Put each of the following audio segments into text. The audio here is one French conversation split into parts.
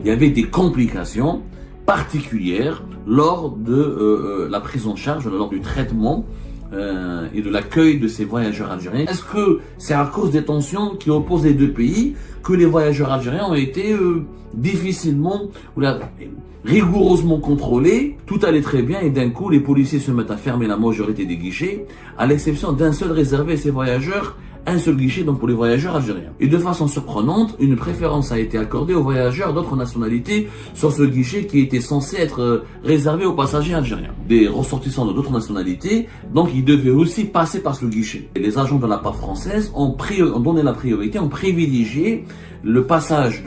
Il y avait des complications particulières lors de la prise en charge, lors du traitement et de l'accueil de ces voyageurs algériens. Est-ce que c'est à cause des tensions qui opposent les deux pays que les voyageurs algériens ont été difficilement ou rigoureusement contrôlés? Tout allait très bien et d'un coup les policiers se mettent à fermer la majorité des guichets, à l'exception d'un seul réservé à ces voyageurs, un seul guichet donc pour les voyageurs algériens. Et de façon surprenante, une préférence a été accordée aux voyageurs d'autres nationalités sur ce guichet qui était censé être réservé aux passagers algériens. Des ressortissants de d'autres nationalités, donc ils devaient aussi passer par ce guichet. Et les agents de la part française ont donné la priorité, ont privilégié le passage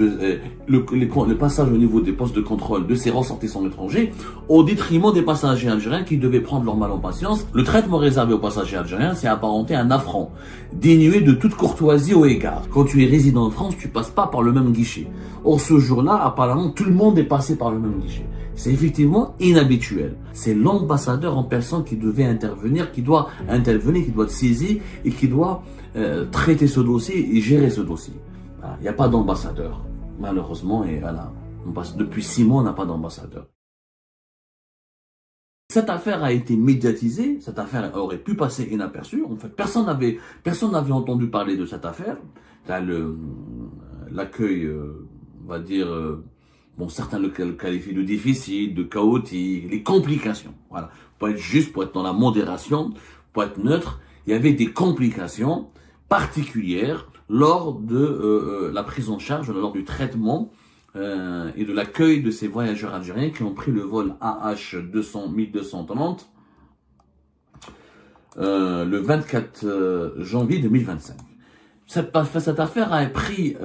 le passage au niveau des postes de contrôle de ces ressortissants étrangers au détriment des passagers algériens qui devaient prendre leur mal en patience. Le traitement réservé aux passagers algériens s'est apparenté à un affront, dénué de toute courtoisie au égard. Quand tu es résident en France, tu passes pas par le même guichet. Or, ce jour-là, apparemment, tout le monde est passé par le même guichet. C'est effectivement inhabituel. C'est l'ambassadeur en personne qui devait intervenir, qui doit être saisi et qui doit traiter ce dossier et gérer ce dossier. Il n'y a pas d'ambassadeur, malheureusement, et voilà. Depuis 6 mois, on n'a pas d'ambassadeur. Cette affaire a été médiatisée, cette affaire aurait pu passer inaperçue. En fait, personne n'avait entendu parler de cette affaire. L'accueil, on va dire, bon, certains le qualifient de difficile, de chaotique, les complications. Voilà. Pour être juste, pour être dans la modération, pour être neutre, il y avait des complications particulières lors de la prise en charge, lors du traitement et de l'accueil de ces voyageurs algériens qui ont pris le vol AH1230 le 24 janvier 2025. Cette affaire a pris,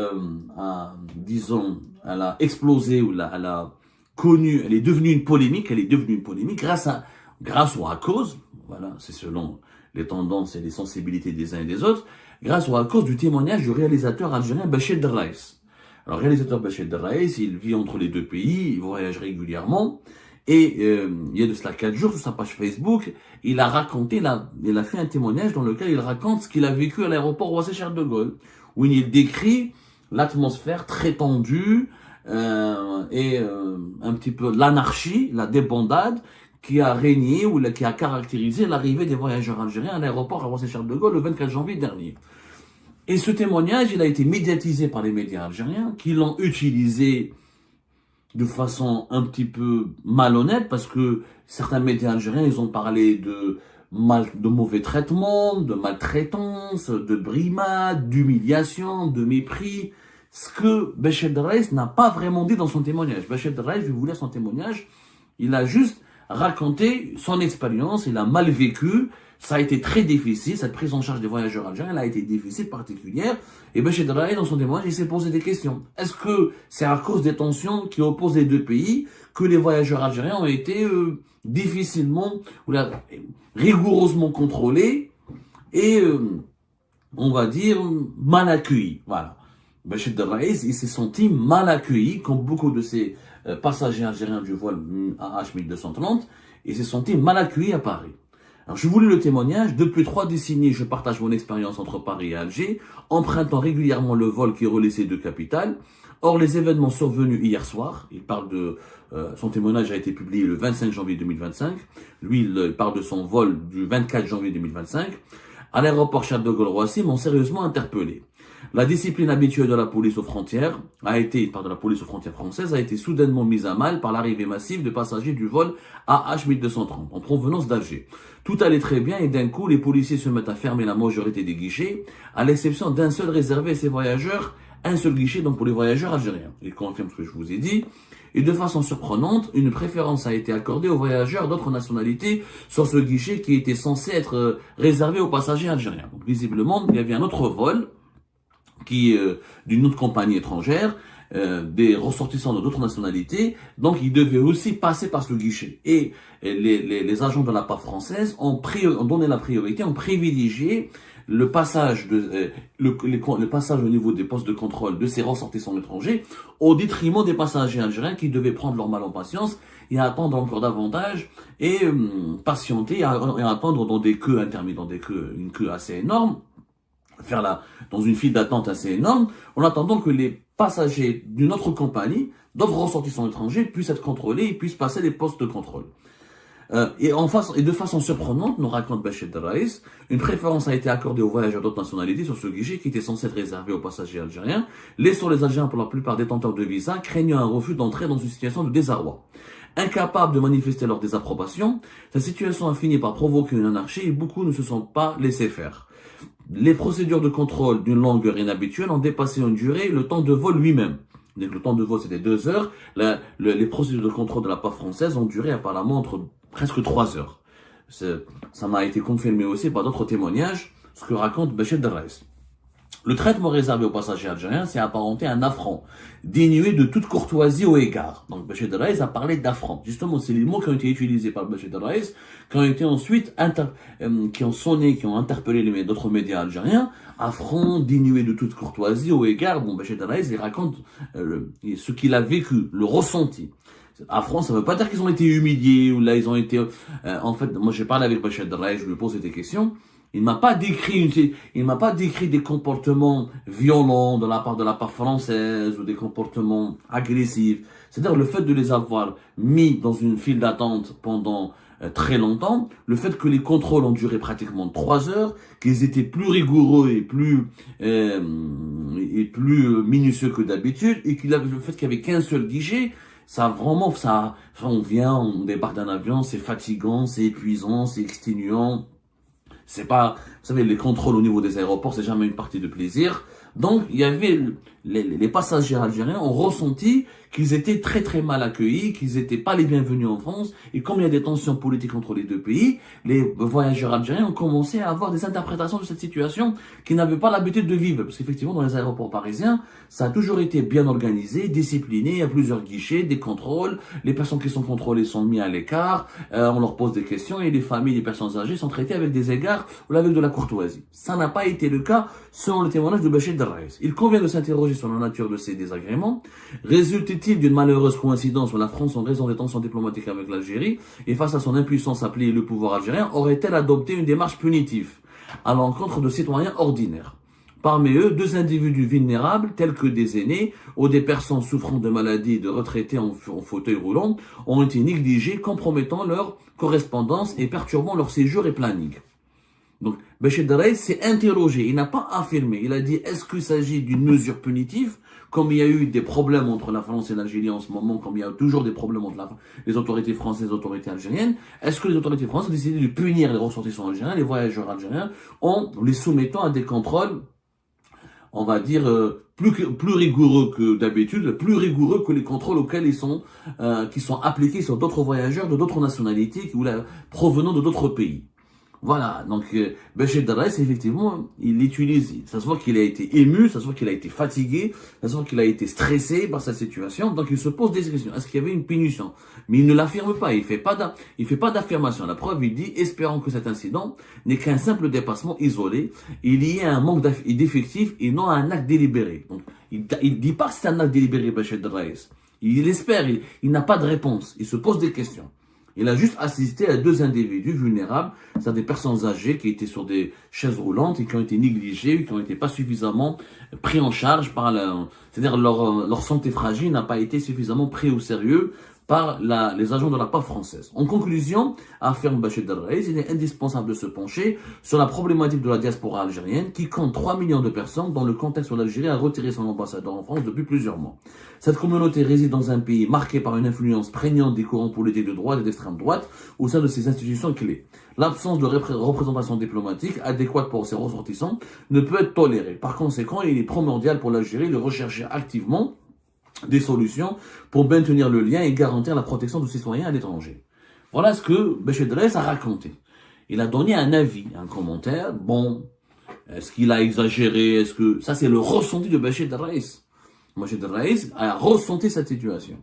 disons, elle a explosé ou elle a connu, elle est devenue une polémique, grâce ou à cause, voilà, c'est selon les tendances et les sensibilités des uns et des autres, grâce ou à cause du témoignage du réalisateur algérien Bachir Derraïs. Alors, le réalisateur Bachir Derraïs, il vit entre les deux pays, il voyage régulièrement, et il y a de cela 4 jours, sur sa page Facebook, il a fait un témoignage dans lequel il raconte ce qu'il a vécu à l'aéroport Roissy-Charles de Gaulle, où il décrit l'atmosphère très tendue et un petit peu l'anarchie, la débandade, qui a régné ou qui a caractérisé l'arrivée des voyageurs algériens à l'aéroport à Roissy-Charles de Gaulle le 24 janvier dernier. Et ce témoignage, il a été médiatisé par les médias algériens qui l'ont utilisé de façon un petit peu malhonnête parce que certains médias algériens, ils ont parlé de mauvais traitements, de maltraitance, de brimade, d'humiliation, de mépris. Ce que Bachir Derraïs n'a pas vraiment dit dans son témoignage. Bachir Derraïs, je vous laisse son témoignage, il a juste raconté son expérience, il a mal vécu, ça a été très difficile, cette prise en charge des voyageurs algériens, elle a été difficile, particulière, et Bachir Derraïs, dans son témoignage, il s'est posé des questions. Est-ce que c'est à cause des tensions qui opposent les deux pays que les voyageurs algériens ont été difficilement, ou rigoureusement contrôlés, et on va dire, mal accueillis, voilà. Bachir Derraïs, il s'est senti mal accueilli, comme beaucoup de ces passagers algériens du vol AH1230, il s'est senti mal accueilli à Paris. Alors, je vous lis le témoignage. Depuis 3 décennies, je partage mon expérience entre Paris et Alger, empruntant régulièrement le vol qui relie ces deux capitales. Or, les événements survenus hier soir, il parle de, son témoignage a été publié le 25 janvier 2025. Lui, il parle de son vol du 24 janvier 2025. À l'aéroport Charles de Gaulle-Roissy, m'ont sérieusement interpellé. La discipline habituelle de la police aux frontières française a été soudainement mise à mal par l'arrivée massive de passagers du vol AH1230 en provenance d'Alger. Tout allait très bien et d'un coup, les policiers se mettent à fermer la majorité des guichets, à l'exception d'un seul réservé à ces voyageurs, un seul guichet donc pour les voyageurs algériens. Il confirme ce que je vous ai dit. Et de façon surprenante, une préférence a été accordée aux voyageurs d'autres nationalités sur ce guichet qui était censé être réservé aux passagers algériens. Donc, visiblement, il y avait un autre vol d'une autre compagnie étrangère, des ressortissants de d'autres nationalités, donc ils devaient aussi passer par ce guichet. Et les agents de la part française ont donné la priorité, ont privilégié le passage au niveau des postes de contrôle de ces ressortissants étrangers au détriment des passagers algériens qui devaient prendre leur mal en patience et attendre encore davantage et patienter et attendre dans des queues interminables, une queue assez énorme, dans une file d'attente assez énorme, en attendant que les passagers d'une autre compagnie, d'autres ressortissants étrangers puissent être contrôlés et puissent passer les postes de contrôle. Et de façon surprenante, nous raconte Bachir Raïs, une préférence a été accordée aux voyageurs d'autres nationalités sur ce guichet qui était censé être réservé aux passagers algériens, laissant les Algériens pour la plupart détenteurs de visa, craignant un refus d'entrer dans une situation de désarroi. Incapables de manifester leur désapprobation, cette situation a fini par provoquer une anarchie et beaucoup ne se sont pas laissés faire. Les procédures de contrôle d'une longueur inhabituelle ont dépassé en durée le temps de vol lui-même. Donc, le temps de vol c'était 2 heures, les procédures de contrôle de la part française ont duré apparemment entre presque 3 heures. Ça m'a été confirmé aussi par d'autres témoignages, ce que raconte Bachir Raïs. Le traitement réservé aux passagers algériens s'est apparenté à un affront, dénué de toute courtoisie au égard. Donc Bachir Raïs a parlé d'affront. Justement, c'est les mots qui ont été utilisés par Bachir Raïs, qui ont été ensuite qui ont sonné, qui ont interpellé d'autres médias algériens. Affront, dénué de toute courtoisie au égard. Bon, Bachir Raïs, il raconte ce qu'il a vécu, le ressenti. Affront, ça ne veut pas dire qu'ils ont été humiliés ou là ils ont été. En fait, moi j'ai parlé avec Bachir Raïs, je lui pose des questions. Il m'a pas décrit des comportements violents de la part française ou des comportements agressifs. C'est-à-dire le fait de les avoir mis dans une file d'attente pendant très longtemps, le fait que les contrôles ont duré pratiquement 3 heures, qu'ils étaient plus rigoureux et plus minutieux que d'habitude, et le fait qu'il y avait qu'un seul guichet. On vient, on débarque d'un avion, c'est fatigant, c'est épuisant, c'est exténuant. C'est pas, vous savez, les contrôles au niveau des aéroports, c'est jamais une partie de plaisir. Donc, il y avait, les passagers algériens ont ressenti qu'ils étaient très très mal accueillis, qu'ils n'étaient pas les bienvenus en France. Et comme il y a des tensions politiques entre les deux pays, les voyageurs algériens ont commencé à avoir des interprétations de cette situation qu'ils n'avaient pas l'habitude de vivre. Parce qu'effectivement, dans les aéroports parisiens, ça a toujours été bien organisé, discipliné, il y a plusieurs guichets, des contrôles, les personnes qui sont contrôlées sont mises à l'écart, on leur pose des questions et les familles, les personnes âgées sont traitées avec des égards ou avec de la courtoisie. Ça n'a pas été le cas selon le témoignage de Bachir Raïs. Il convient de s'interroger sur la nature de ces désagréments. Résulte-t-il d'une malheureuse coïncidence où la France, en raison des tensions diplomatiques avec l'Algérie et face à son impuissance à plier le pouvoir algérien, aurait-elle adopté une démarche punitive à l'encontre de citoyens ordinaires? Parmi eux, 2 individus vulnérables, tels que des aînés ou des personnes souffrant de maladies de retraités en fauteuil roulant, ont été négligés, compromettant leur correspondance et perturbant leur séjour et planning. Donc, Bachir Raïs s'est interrogé, il n'a pas affirmé, il a dit est-ce qu'il s'agit d'une mesure punitive, comme il y a eu des problèmes entre la France et l'Algérie en ce moment, comme il y a toujours des problèmes entre les autorités françaises et les autorités algériennes, est-ce que les autorités françaises ont décidé de punir les ressortissants algériens, les voyageurs algériens, en les soumettant à des contrôles, on va dire, plus rigoureux que d'habitude, plus rigoureux que les contrôles auxquels qui sont appliqués sur d'autres voyageurs de d'autres nationalités provenant de d'autres pays. Voilà, donc Bachir Raïs, effectivement, il l'utilise, ça se voit qu'il a été ému, ça se voit qu'il a été fatigué, ça se voit qu'il a été stressé par sa situation, donc il se pose des questions. Est-ce qu'il y avait une punition? Mais il ne l'affirme pas, il fait pas d'affirmation. La preuve, il dit, espérons que cet incident n'est qu'un simple dépassement isolé, il y ait un manque d'effectifs et non un acte délibéré. Donc, il dit pas que c'est un acte délibéré, Bachir Raïs. Il espère, il n'a pas de réponse, il se pose des questions. Il a juste assisté à 2 individus vulnérables, c'est-à-dire des personnes âgées qui étaient sur des chaises roulantes et qui ont été négligées, qui n'ont été pas suffisamment pris en charge c'est-à-dire leur santé fragile n'a pas été suffisamment pris au sérieux par les agents de la part française. En conclusion, affirme Bachir Raïs, il est indispensable de se pencher sur la problématique de la diaspora algérienne qui compte 3 millions de personnes dans le contexte où l'Algérie a retiré son ambassadeur en France depuis plusieurs mois. Cette communauté réside dans un pays marqué par une influence prégnante des courants politiques de droite et d'extrême droite au sein de ses institutions clés. L'absence de représentation diplomatique adéquate pour ses ressortissants ne peut être tolérée. Par conséquent, il est primordial pour l'Algérie de rechercher activement des solutions pour maintenir le lien et garantir la protection de ses citoyens à l'étranger. Voilà ce que Bachir Raïs a raconté. Il a donné un avis, un commentaire. Bon, est-ce qu'il a exagéré? Ça c'est le ressenti de Bachir Raïs. Bachir Raïs a ressenti cette situation.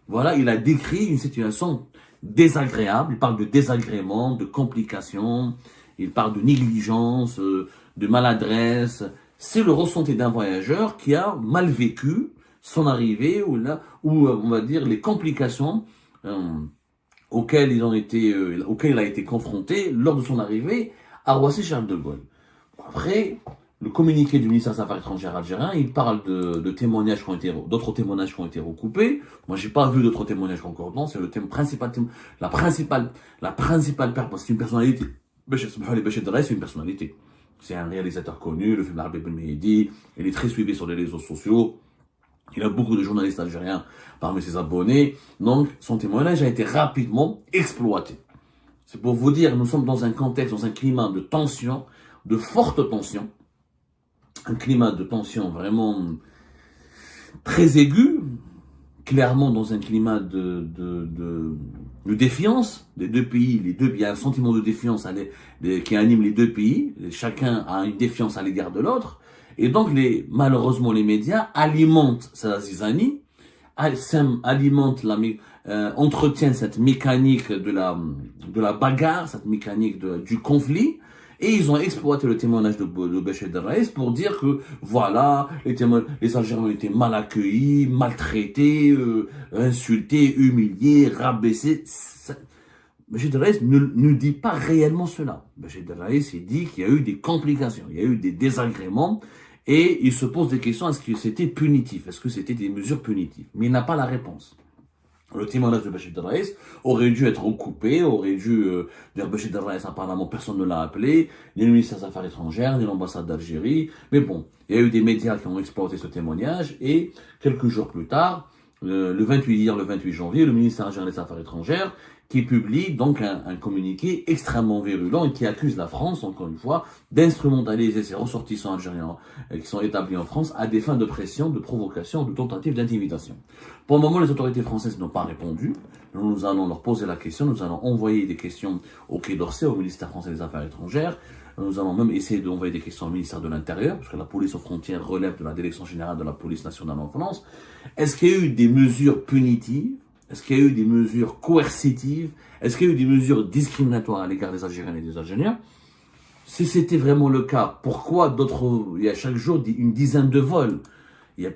Voilà, il a décrit une situation désagréable. Il parle de désagrément, de complications. Il parle de négligence, de maladresse. C'est le ressenti d'un voyageur qui a mal vécu son arrivée ou on va dire les complications auxquelles il a été confronté lors de son arrivée à Roissy-Charles de Gaulle. Après, le communiqué du ministère des Affaires étrangères algérien, il parle de témoignages qui ont été, d'autres témoignages qui ont été recoupés. Moi, j'ai pas vu d'autres témoignages concordants. C'est le thème principal, la principale c'est une personnalité. Béchir Drais, c'est une personnalité. C'est un réalisateur connu, le film L'Arab Ben Mehdi. Il est très suivi sur les réseaux sociaux. Il a beaucoup de journalistes algériens parmi ses abonnés. Donc, son témoignage a été rapidement exploité. C'est pour vous dire, nous sommes dans un contexte, dans un climat de tension, de forte tension. Un climat de tension vraiment très aigu, clairement dans un climat de défiance des deux pays. Il y a un sentiment de défiance qui anime les deux pays. Chacun a une défiance à l'égard de l'autre. Et donc, malheureusement, les médias alimentent cette zizanie, entretiennent cette mécanique de la bagarre, cette mécanique du conflit. Et ils ont exploité le témoignage de Béchir Drais pour dire que, voilà, les Algériens ont été mal accueillis, maltraités, insultés, humiliés, rabaissés. Béchir Drais ne dit pas réellement cela. Béchir Drais, il dit qu'il y a eu des complications, il y a eu des désagréments, et il se pose des questions, est-ce que c'était punitif, est-ce que c'était des mesures punitives? Mais il n'a pas la réponse. Le témoignage de Béchir Drais aurait dû être recoupé, aurait dû dire Béchir Drais, apparemment personne ne l'a appelé, ni le ministère des Affaires étrangères, ni l'ambassade d'Algérie. Mais bon, il y a eu des médias qui ont exploité ce témoignage et quelques jours plus tard, le 28 janvier, le ministère algérien des Affaires étrangères qui publie donc un communiqué extrêmement virulent et qui accuse la France, encore une fois, d'instrumentaliser ses ressortissants algériens qui sont établis en France à des fins de pression, de provocation, de tentative d'intimidation. Pour le moment, les autorités françaises n'ont pas répondu. Nous allons leur poser la question, nous allons envoyer des questions au Quai d'Orsay, au ministère français des Affaires étrangères. Nous allons même essayer d'envoyer des questions au ministère de l'Intérieur, parce que la police aux frontières relève de la Direction générale de la police nationale en France. Est-ce qu'il y a eu des mesures punitives? Est-ce qu'il y a eu des mesures coercitives? Est-ce qu'il y a eu des mesures discriminatoires à l'égard des Algériens et des Algériens? Si c'était vraiment le cas, pourquoi il y a chaque jour une dizaine de vols? Il y a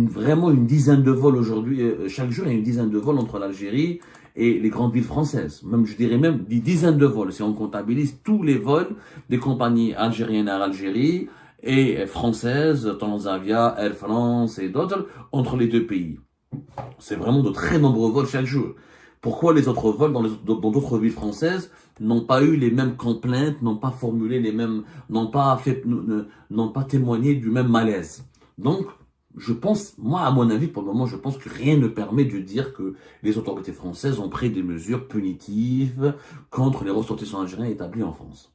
vraiment une dizaine de vols aujourd'hui. Chaque jour, il y a une dizaine de vols entre l'Algérie et les grandes villes françaises. Même, je dirais même des dizaines de vols. Si on comptabilise tous les vols des compagnies algériennes à Algérie et françaises, Transavia, Air France et d'autres, entre les deux pays. C'est vraiment de très nombreux vols chaque jour. Pourquoi les autres vols dans d'autres villes françaises n'ont pas eu les mêmes complaintes, n'ont pas formulé les mêmes, n'ont pas témoigné du même malaise? Donc, je pense, moi, à mon avis, pour le moment, je pense que rien ne permet de dire que les autorités françaises ont pris des mesures punitives contre les ressortissants algériens établis en France.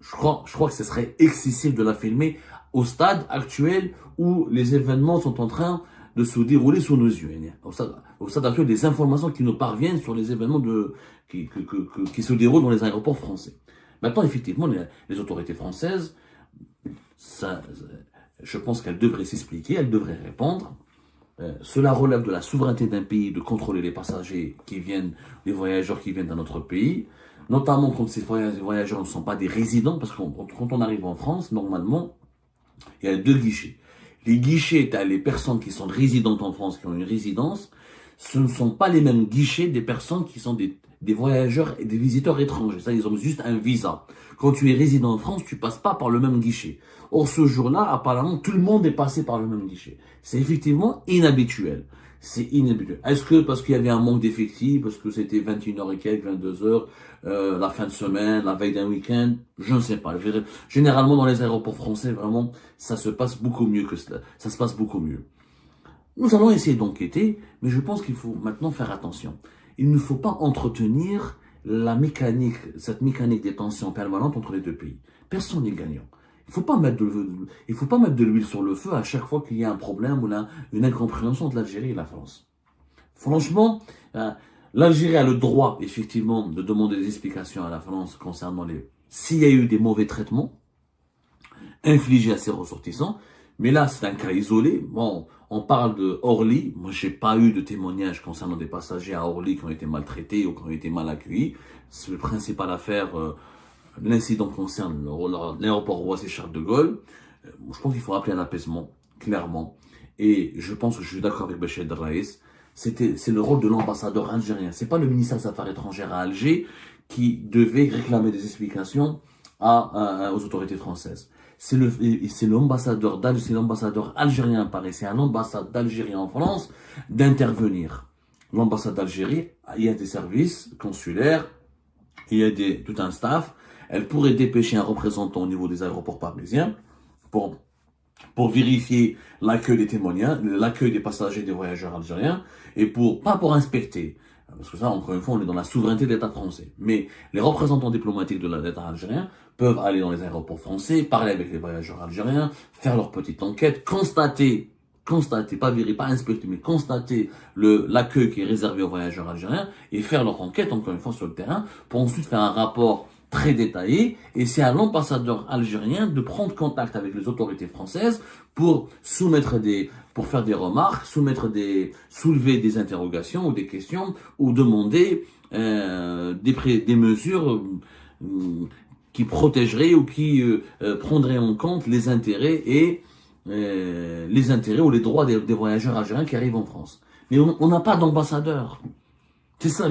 Je crois que ce serait excessif de la filmer au stade actuel où les événements sont en train de se dérouler sous nos yeux. Au stade actuel, des informations qui nous parviennent sur les événements qui se déroulent dans les aéroports français. Maintenant, effectivement, les autorités françaises, je pense qu'elles devraient s'expliquer, elles devraient répondre. Cela relève de la souveraineté d'un pays de contrôler les passagers les voyageurs qui viennent dans notre pays, notamment quand ces voyageurs ne sont pas des résidents, parce que quand on arrive en France, normalement, il y a deux guichets. Les guichets, tu as les personnes qui sont résidentes en France, qui ont une résidence. Ce ne sont pas les mêmes guichets des personnes qui sont des voyageurs et des visiteurs étrangers. Ça, ils ont juste un visa. Quand tu es résident en France, tu passes pas par le même guichet. Or, ce jour-là, apparemment, tout le monde est passé par le même guichet. C'est effectivement inhabituel. C'est inhabituel. Est-ce que parce qu'il y avait un manque d'effectifs, parce que c'était 21h et quelques, 22h, la fin de semaine, la veille d'un week-end, je ne sais pas. Généralement, dans les aéroports français, vraiment, ça se passe beaucoup mieux que cela. Ça se passe beaucoup mieux. Nous allons essayer d'enquêter, mais je pense qu'il faut maintenant faire attention. Il ne faut pas entretenir cette mécanique des tensions permanentes entre les deux pays. Personne n'est gagnant. Il faut pas mettre de l'huile sur le feu à chaque fois qu'il y a un problème ou une incompréhension entre l'Algérie et la France. Franchement, l'Algérie a le droit, effectivement, de demander des explications à la France concernant s'il y a eu des mauvais traitements infligés à ses ressortissants. Mais là, c'est un cas isolé. Bon, on parle de Orly. Moi, j'ai pas eu de témoignages concernant des passagers à Orly qui ont été maltraités ou qui ont été mal accueillis. C'est le principal affaire. L'incident concerne l'aéroport Roissy-Charles de Gaulle. Je pense qu'il faut appeler un apaisement, clairement. Et je pense que je suis d'accord avec Béchir Drais. C'est le rôle de l'ambassadeur algérien. C'est pas le ministère des Affaires étrangères à Alger qui devait réclamer des explications aux autorités françaises. c'est l'ambassadeur algérien à Paris, c'est à l'ambassade d'Algérie en France d'intervenir. L'ambassade d'Algérie, il y a des services consulaires, il y a tout un staff. Elle pourrait dépêcher un représentant au niveau des aéroports parisiens pour vérifier l'accueil des témoignages, l'accueil des passagers, des voyageurs algériens, et pas pour inspecter, parce que ça, encore une fois, on est dans la souveraineté de l'État français. Mais les représentants diplomatiques de l'État algérien peuvent aller dans les aéroports français, parler avec les voyageurs algériens, faire leur petite enquête, constater, pas vérifier, pas inspecter, mais constater l'accueil qui est réservé aux voyageurs algériens, et faire leur enquête, encore une fois, sur le terrain, pour ensuite faire un rapport très détaillé, et c'est à l'ambassadeur algérien de prendre contact avec les autorités françaises pour pour faire des remarques, soulever des interrogations ou des questions, ou demander des mesures qui protégeraient ou qui prendraient en compte les intérêts ou les droits des voyageurs algériens qui arrivent en France. Mais on n'a pas d'ambassadeur. C'est ça,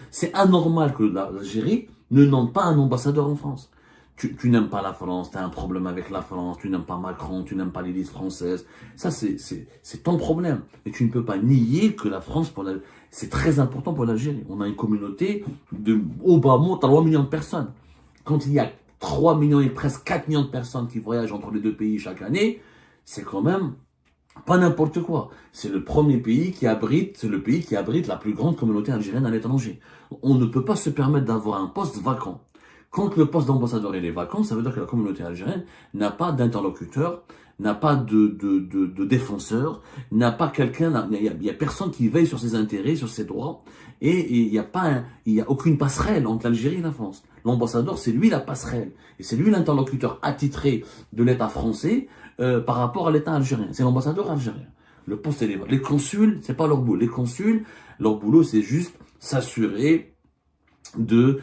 c'est anormal que l'Algérie ne nomme pas un ambassadeur en France. Tu n'aimes pas la France, tu as un problème avec la France, tu n'aimes pas Macron, tu n'aimes pas l'élite française. Ça, c'est ton problème. Mais tu ne peux pas nier que la France, c'est très important pour l'Algérie. On a une communauté au bas mot, 3 millions de personnes. Quand il y a 3 millions et presque 4 millions de personnes qui voyagent entre les deux pays chaque année, c'est quand même pas n'importe quoi. C'est le pays qui abrite la plus grande communauté algérienne à l'étranger. On ne peut pas se permettre d'avoir un poste vacant. Quand le poste d'ambassadeur est vacant, ça veut dire que la communauté algérienne n'a pas d'interlocuteur, n'a pas de défenseur, n'a pas quelqu'un, il y a personne qui veille sur ses intérêts, sur ses droits, et il y a aucune passerelle entre l'Algérie et la France. L'ambassadeur, c'est lui la passerelle, et c'est lui l'interlocuteur attitré de l'État français par rapport à l'État algérien. C'est l'ambassadeur algérien. Le poste est les consuls, c'est pas leur boulot. Les consuls, leur boulot, c'est juste s'assurer de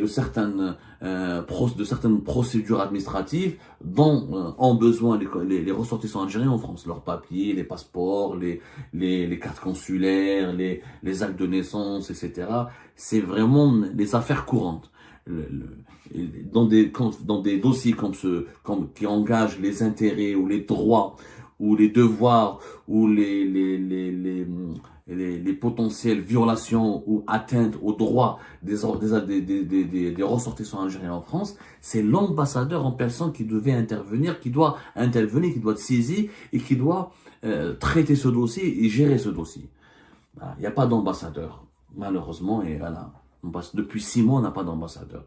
certaines procédures administratives dont ont besoin les ressortissants algériens en France. Leurs papiers, les passeports, les cartes consulaires, les actes de naissance, etc. C'est vraiment les affaires courantes. Dans des dossiers qui engagent les intérêts ou les droits ou les devoirs ou les potentielles violations ou atteintes aux droits des ressortissants algériens en France, c'est l'ambassadeur en personne qui doit intervenir, qui doit être saisi et qui doit traiter ce dossier et gérer ce dossier. Il n'y a pas d'ambassadeur, malheureusement, et voilà. Depuis 6 mois, on n'a pas d'ambassadeur.